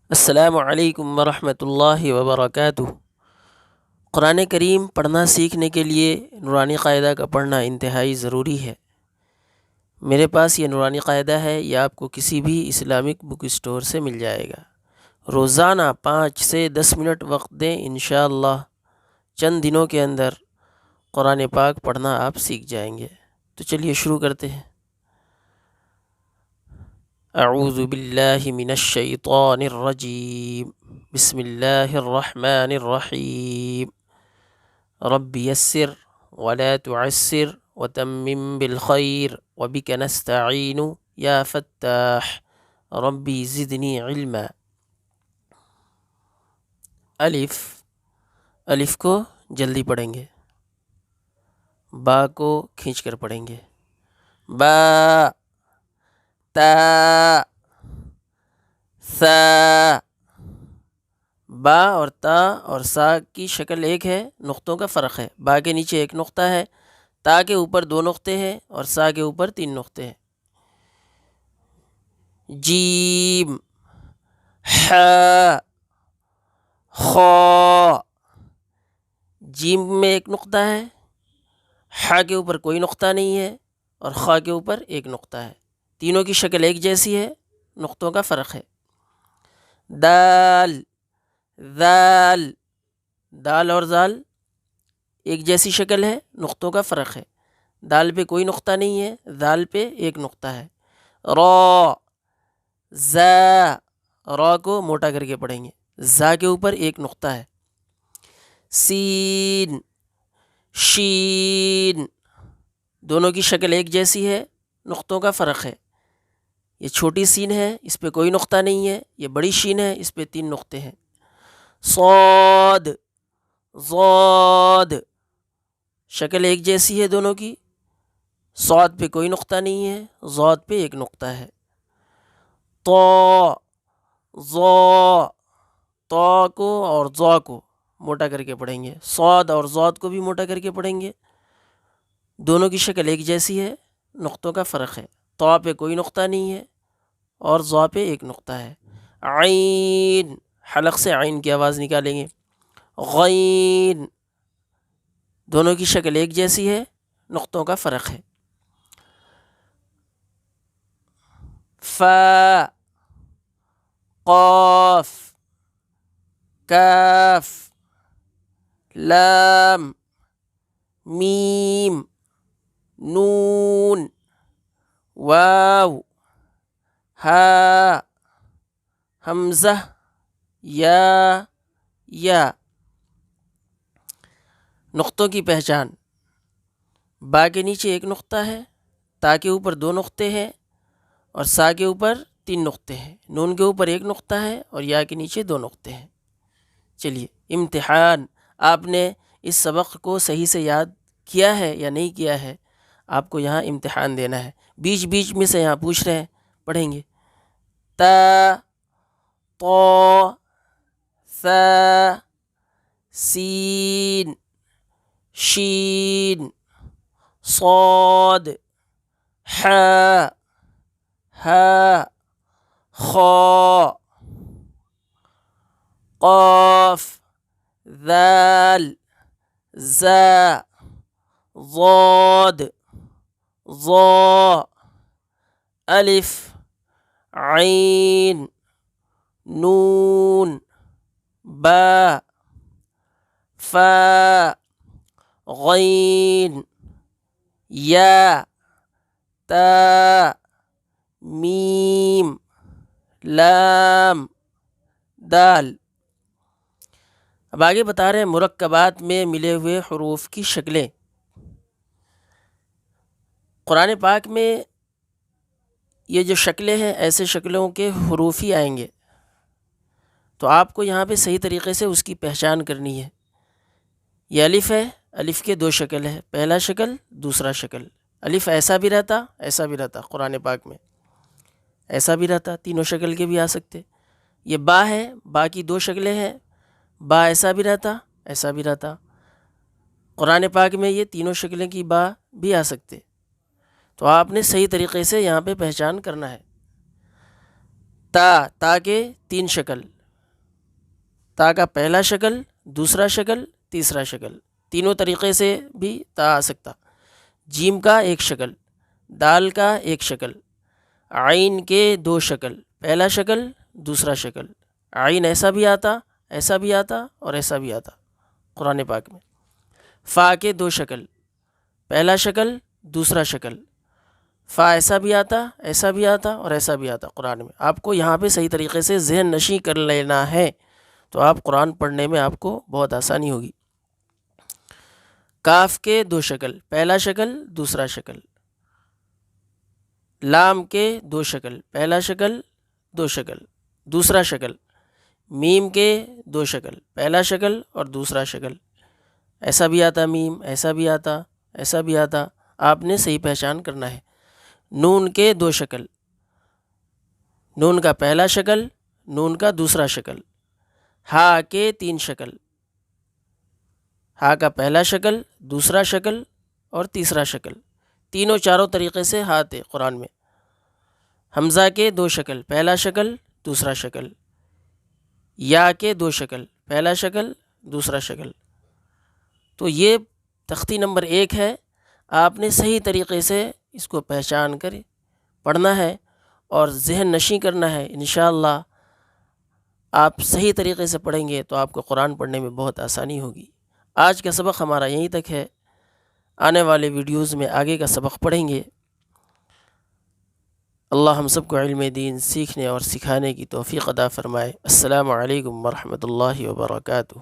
السلام علیکم ورحمۃ اللہ وبرکاتہ۔ قرآن کریم پڑھنا سیکھنے کے لیے نورانی قاعدہ کا پڑھنا انتہائی ضروری ہے۔ میرے پاس یہ نورانی قاعدہ ہے، یہ آپ کو کسی بھی اسلامک بک اسٹور سے مل جائے گا۔ روزانہ 5 سے 10 منٹ وقت دیں، انشاءاللہ چند دنوں کے اندر قرآن پاک پڑھنا آپ سیکھ جائیں گے۔ تو چلیے شروع کرتے ہیں۔ اعوذ باللہ من الشیطان الرجیم، بسم اللہ الرحمن الرحیم۔ رب یسر ولا تعسر وتمم بالخیر وبک نستعین یا فتاح ربی زدنی علما۔ الف کو جلدی پڑھیں گے، با کو کھینچ کر پڑھیں گے۔ با، تا، سا۔ با اور تا اور سا کی شکل ایک ہے، نقطوں کا فرق ہے۔ با کے نیچے ایک نقطہ ہے، تا کے اوپر 2 نقطے ہیں اور سا کے اوپر 3 نقطے ہیں۔ جیم، ح، خا۔ جیم میں ایک نقطہ ہے، ح کے اوپر کوئی نقطہ نہیں ہے اور خا کے اوپر ایک نقطہ ہے۔ تینوں کی شکل ایک جیسی ہے، نقطوں کا فرق ہے۔ دال، ذال۔ دال اور ذال ایک جیسی شکل ہے، نقطوں کا فرق ہے۔ دال پہ کوئی نقطہ نہیں ہے، ذال پہ ایک نقطہ ہے۔ را، زا۔ را کو موٹا کر کے پڑھیں گے، زا کے اوپر ایک نقطہ ہے۔ سین، شین۔ دونوں کی شکل ایک جیسی ہے، نقطوں کا فرق ہے۔ یہ چھوٹی سین ہے، اس پہ کوئی نقطہ نہیں ہے، یہ بڑی شین ہے، اس پہ 3 نقطے ہیں۔ صاد، ضاد۔ شکل ایک جیسی ہے دونوں کی، صاد پہ کوئی نقطہ نہیں ہے، ضاد پہ ایک نقطہ ہے۔ طا، ظا۔ طا کو اور ظا کو موٹا کر کے پڑھیں گے، صاد اور ضاد کو بھی موٹا کر کے پڑھیں گے۔ دونوں کی شکل ایک جیسی ہے، نقطوں کا فرق ہے۔ طا پہ کوئی نقطہ نہیں ہے اور ضا پہ ایک نقطہ ہے۔ عین، حلق سے عین کی آواز نکالیں گے۔ غین۔ دونوں کی شکل ایک جیسی ہے، نقطوں کا فرق ہے۔ فا، قاف، کاف، لام، میم، نون، واو، ہا، حمزہ، یا۔ نقطوں کی پہچان: با کے نیچے ایک نقطہ ہے، تا کے اوپر 2 نقطے ہیں اور سا کے اوپر 3 نقطے ہیں۔ نون کے اوپر ایک نقطہ ہے اور یا کے نیچے 2 نقطے ہیں۔ چلیے امتحان، آپ نے اس سبق کو صحیح سے یاد کیا ہے یا نہیں کیا ہے؟ آپ کو یہاں امتحان دینا ہے، بیچ بیچ میں سے یہاں پوچھ رہے ہیں، پڑھیں گے۔ تا، طا، ثا، سین، شین، صاد، حا، ہا، خا، قاف، ذال، زا، ضاد، ظا، الف، عین، نون، با، فا، غین، یا، تا، میم، لام، دال۔ اب آگے بتا رہے ہیں مرکبات میں ملے ہوئے حروف کی شکلیں۔ قرآن پاک میں یہ جو شکلیں ہیں، ایسے شکلوں کے حروف ہی آئیں گے، تو آپ کو یہاں پہ صحیح طریقے سے اس کی پہچان کرنی ہے۔ یہ الف ہے، الف کے 2 شکل ہے، پہلا شکل، دوسرا شکل۔ الف ایسا بھی رہتا، ایسا بھی رہتا، قرآن پاک میں ایسا بھی رہتا، تینوں شکل کے بھی آ سکتے۔ یہ با ہے، با کی 2 شکلیں ہیں، با ایسا بھی رہتا، ایسا بھی رہتا۔ قرآن پاک میں یہ تینوں شکلیں کی با بھی آ سکتے، تو آپ نے صحیح طریقے سے یہاں پہ پہچان کرنا ہے۔ تا کے 3 شکل، تا کا پہلا شکل، دوسرا شکل، تیسرا شکل، تینوں طریقے سے بھی تا آ سکتا۔ جیم کا ایک شکل، دال کا ایک شکل، عین کے دو شکل، پہلا شکل، دوسرا شکل، عین ایسا بھی آتا، ایسا بھی آتا اور ایسا بھی آتا قرآن پاک میں۔ فا کے دو شکل، پہلا شکل، دوسرا شکل، فا ایسا بھی آتا، ایسا بھی آتا اور ایسا بھی آتا قرآن میں۔ آپ کو یہاں پہ صحیح طریقے سے ذہن نشیں کر لینا ہے تو آپ قرآن پڑھنے میں آپ کو بہت آسانی ہوگی۔ کاف کے دو شکل، پہلا شکل، دوسرا شکل، لام کے دو شکل، پہلا شکل، دو شکل، دوسرا شکل، میم کے دو شکل، پہلا شکل اور دوسرا شکل، ایسا بھی آتا میم، ایسا بھی آتا، ایسا بھی آتا، آپ نے صحیح پہچان کرنا ہے۔ نون کے دو شکل، نون کا پہلا شکل، نون کا دوسرا شکل، ہا کے تین شکل، ہا کا پہلا شکل، دوسرا شکل اور تیسرا شکل، تینوں چاروں طریقے سے ہا تھے قرآن میں۔ حمزہ کے دو شکل، پہلا شکل، دوسرا شکل، یا کے دو شکل، پہلا شکل، دوسرا شکل۔ تو یہ تختی نمبر 1 ہے، آپ نے صحیح طریقے سے اس کو پہچان کر پڑھنا ہے اور ذہن نشیں کرنا ہے۔ انشاءاللہ آپ صحیح طریقے سے پڑھیں گے تو آپ کو قرآن پڑھنے میں بہت آسانی ہوگی۔ آج کا سبق ہمارا یہیں تک ہے، آنے والے ویڈیوز میں آگے کا سبق پڑھیں گے۔ اللہ ہم سب کو علم دین سیکھنے اور سکھانے کی توفیق عطا فرمائے۔ السلام علیکم ورحمۃ اللہ وبرکاتہ۔